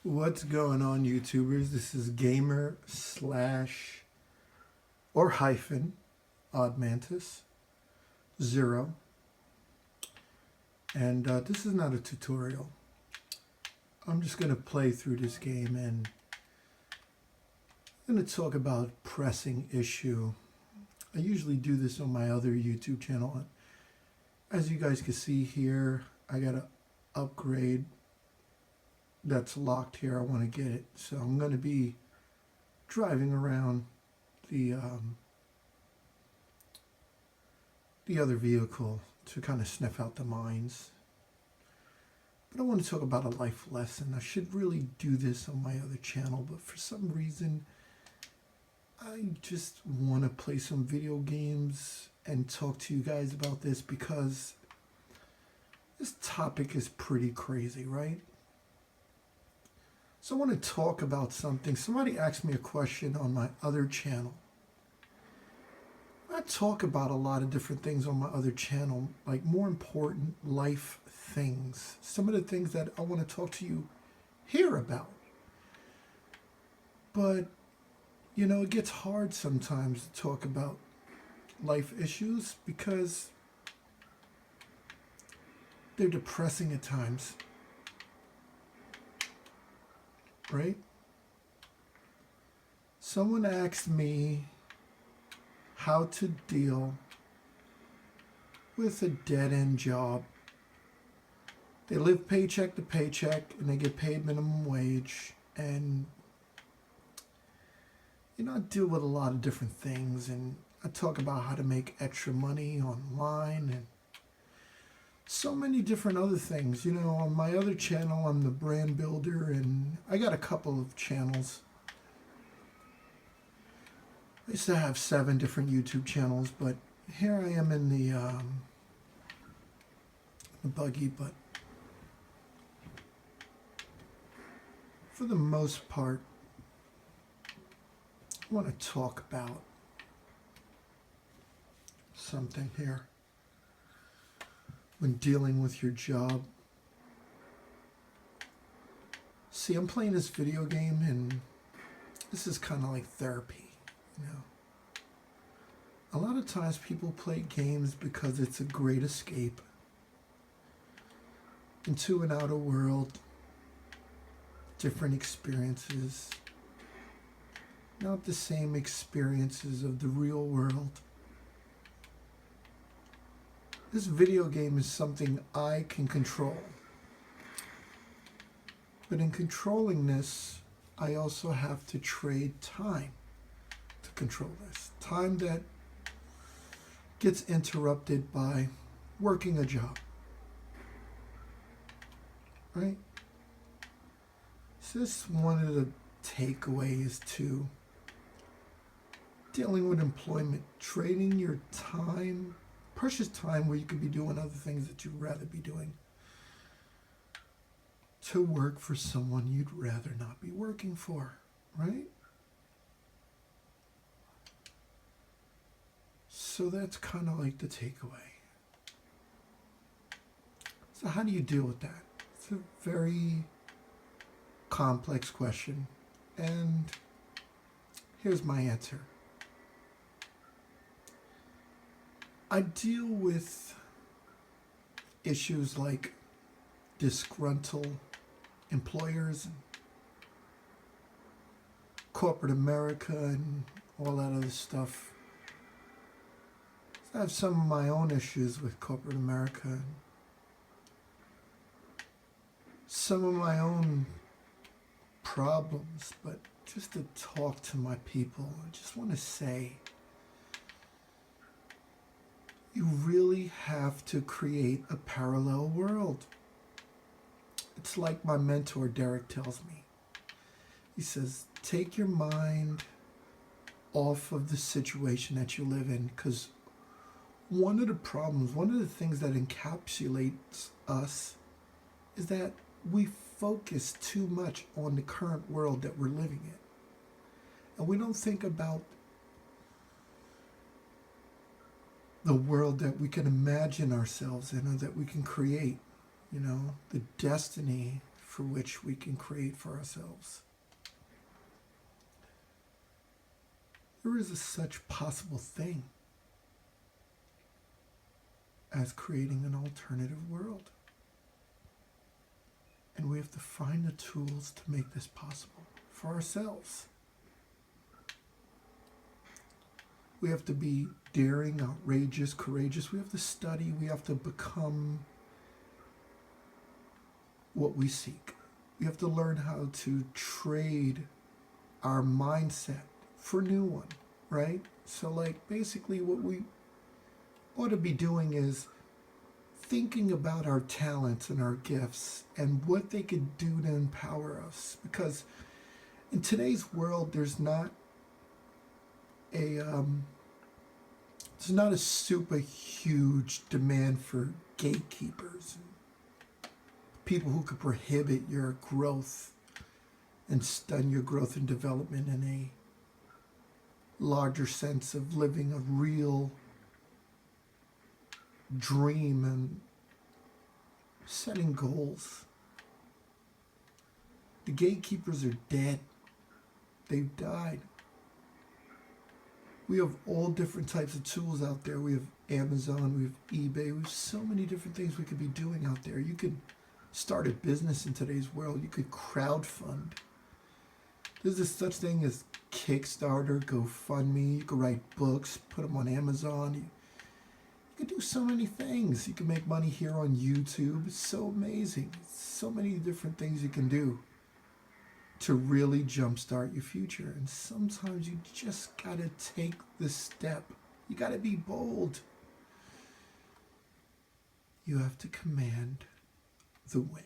What's going on, YouTubers? This is gamer slash or hyphen odd mantis zero, and this is not a tutorial. I'm just gonna play through this game and I'm gonna talk about a pressing issue. I usually do this on my other YouTube channel. As you guys can see here, I got an upgrade that's locked here. I want to get it, so I'm going to be driving around the other vehicle to kind of sniff out the mines. But I want to talk about a life lesson. I should really do this on my other channel, but for some reason I just want to play some video games and talk to you guys about this because this topic is pretty crazy, right? So I want to talk about something. Somebody asked me a question on my other channel. I talk about a lot of different things on my other channel, like more important life things. Some of the things that I want to talk to you here about. But, you know, it gets hard sometimes to talk about life issues because they're depressing at times. Right? Someone asked me how to deal with a dead-end job. They live paycheck to paycheck and they get paid minimum wage, and you know, I deal with a lot of different things, and I talk about how to make extra money online and so many different other things. You know, on my other channel, I'm the brand builder, and I got a couple of channels. I used to have 7 different YouTube channels, but here I am in the buggy. But for the most part, I want to talk about something here. When dealing with your job. See, I'm playing this video game and this is kind of like therapy, you know. A lot of times people play games because it's a great escape into an outer world, different experiences, not the same experiences of the real world. This video game is something I can control. But in controlling this, I also have to trade time to control this. Time that gets interrupted by working a job. Right? So this is one of the takeaways to dealing with employment. Trading your time, precious time where you could be doing other things that you'd rather be doing, to work for someone you'd rather not be working for, right? So that's kind of like the takeaway. So how do you deal with that? It's a very complex question, and here's my answer. I deal with issues like disgruntled employers and corporate America and all that other stuff. I have some of my own issues with corporate America, some of my own problems, but just to talk to my people, I just want to say, you really have to create a parallel world. It's like my mentor, Derek, tells me. He says, take your mind off of the situation that you live in, because one of the problems, one of the things that encapsulates us is that we focus too much on the current world that we're living in. And we don't think about the world that we can imagine ourselves in or that we can create, you know, the destiny for which we can create for ourselves. There is a such possible thing as creating an alternative world. And we have to find the tools to make this possible for ourselves. We have to be daring, outrageous, courageous. We have to study. We have to become what we seek. We have to learn how to trade our mindset for a new one, right? So like basically what we ought to be doing is thinking about our talents and our gifts and what they could do to empower us. Because in today's world, there's not a super huge demand for gatekeepers, people who could prohibit your growth and stun your growth and development in a larger sense of living a real dream and setting goals. The gatekeepers are dead. They've died. We have all different types of tools out there. We have Amazon, we have eBay, we have so many different things we could be doing out there. You could start a business in today's world. You could crowdfund. There's this such thing as Kickstarter, GoFundMe. You could write books, put them on Amazon. You could do so many things. You can make money here on YouTube. It's so amazing. So many different things you can do to really jumpstart your future. And sometimes you just gotta take the step. You gotta be bold. You have to command the win.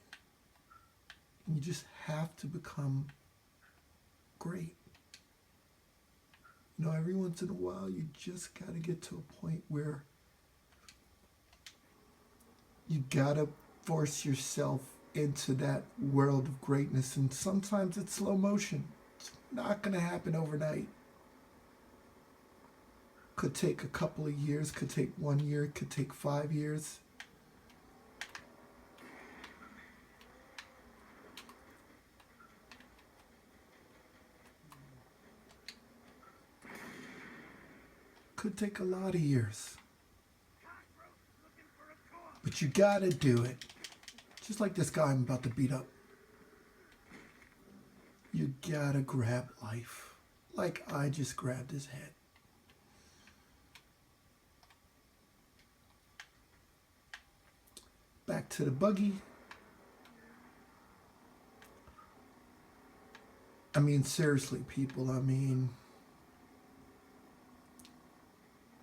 And you just have to become great. You know, every once in a while, you just gotta get to a point where you gotta force yourself into that world of greatness. And sometimes it's slow motion. It's not gonna happen overnight. Could take a couple of years, could take 1 year, could take 5 years. Could take a lot of years. But you gotta do it. Just like this guy I'm about to beat up. You gotta grab life. Like I just grabbed his head. Back to the buggy. I mean, seriously, people,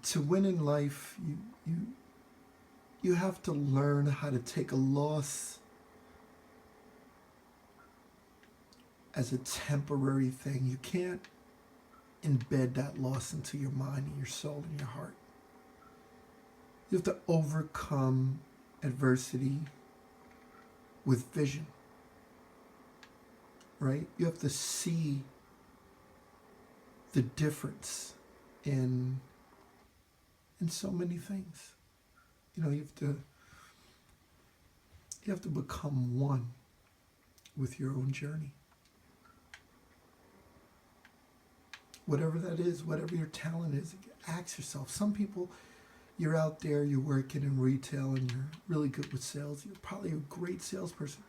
to win in life, you have to learn how to take a loss as a temporary thing. You can't embed that loss into your mind and your soul and your heart. You have to overcome adversity with vision, right? You have to see the difference in so many things. You know, you have to become one with your own journey. Whatever that is, whatever your talent is, ask yourself. Some people, you're out there, you're working in retail and you're really good with sales. You're probably a great salesperson.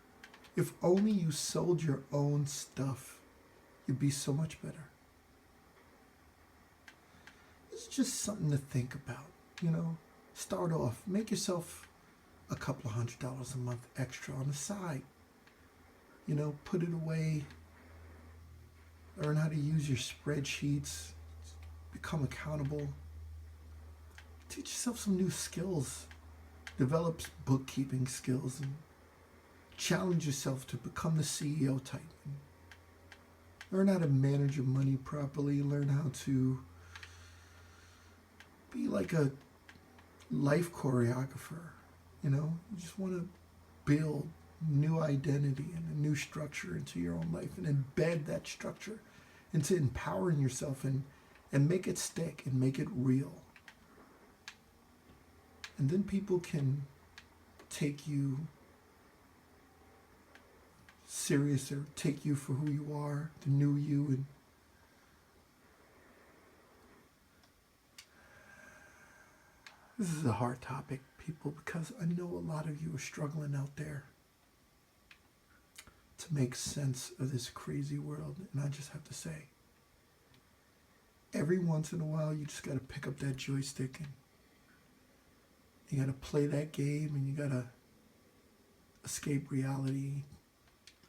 If only you sold your own stuff, you'd be so much better. It's just something to think about, you know. Start off, make yourself a couple of $100 a month extra on the side. You know, put it away. Learn how to use your spreadsheets. Become accountable. Teach yourself some new skills. Develop bookkeeping skills and challenge yourself to become the CEO type. Learn how to manage your money properly. Learn how to be like a life choreographer. You know, you just want to build new identity and a new structure into your own life and embed that structure into empowering yourself and make it stick and make it real. And then people can take you serious or take you for who you are, the new you. And this is a hard topic, people, because I know a lot of you are struggling out there to make sense of this crazy world. And I just have to say, every once in a while, you just got to pick up that joystick and you got to play that game and you got to escape reality.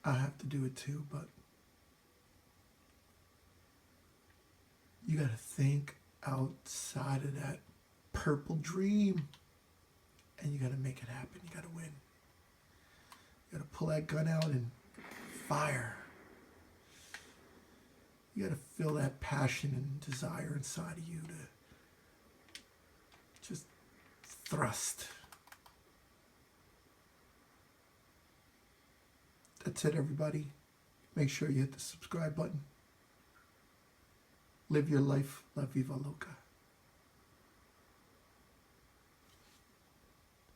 I have to do it too, but you got to think outside of that purple dream and you got to make it happen. You got to win. You got to pull that gun out and fire. You got to feel that passion and desire inside of you to just thrust. That's it, everybody. Make sure you hit the subscribe button. Live your life. La Viva Loca.